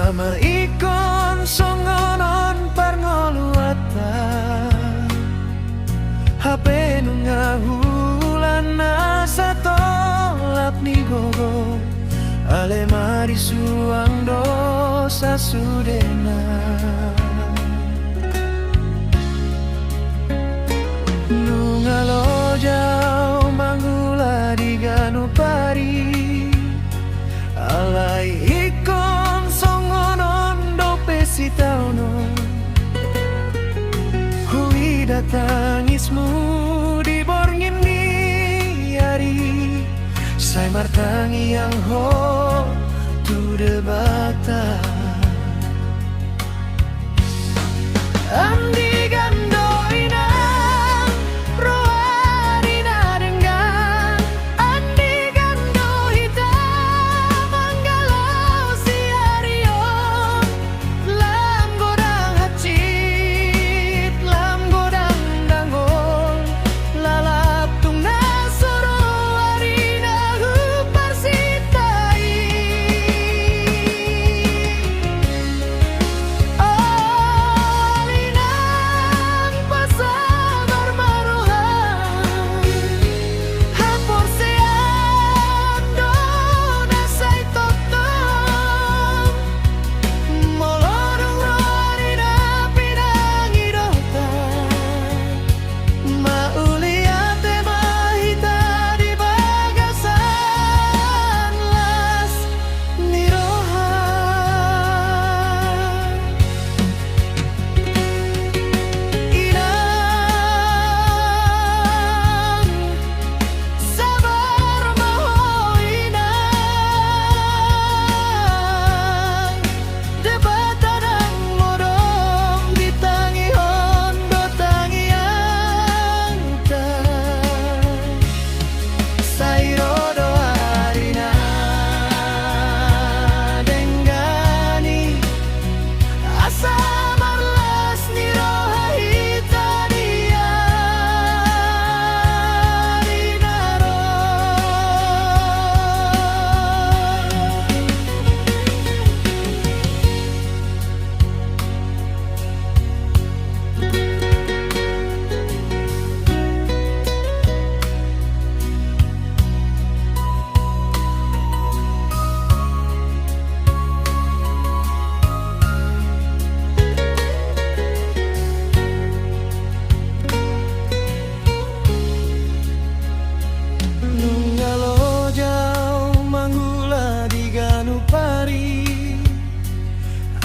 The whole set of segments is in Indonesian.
Amar ikon songonon parngoluata Hape nungahulan nasa tolap ni gogo Ale mari suang dosa sudena Nungalo jau manggula di ganupari Alai ikon songonon dope si tauno Hui datangismu di borngin ni hari Sai martangi yang ho tu debata Andi gandoina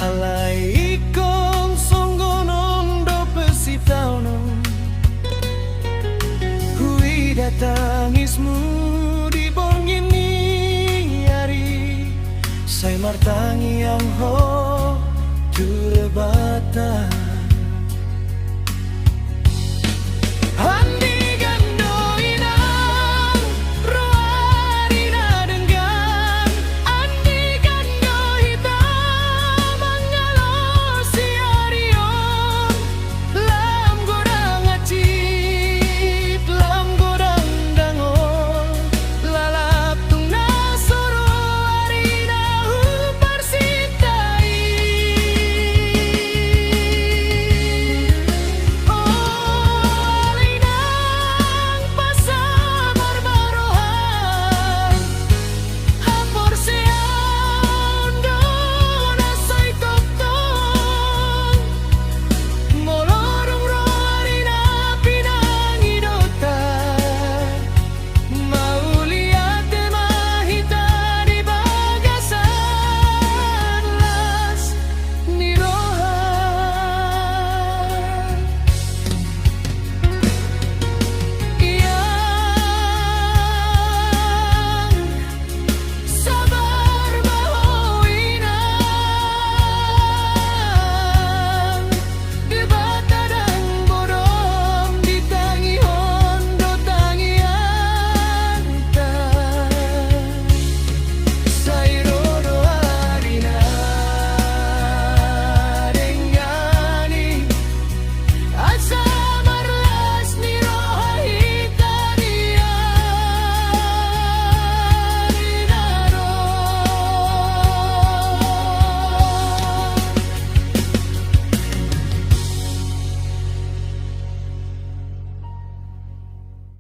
Alai ikon songgonon dope si tauno Hui datangismu di borngin ni hari Sai martangi yang ho tu rebata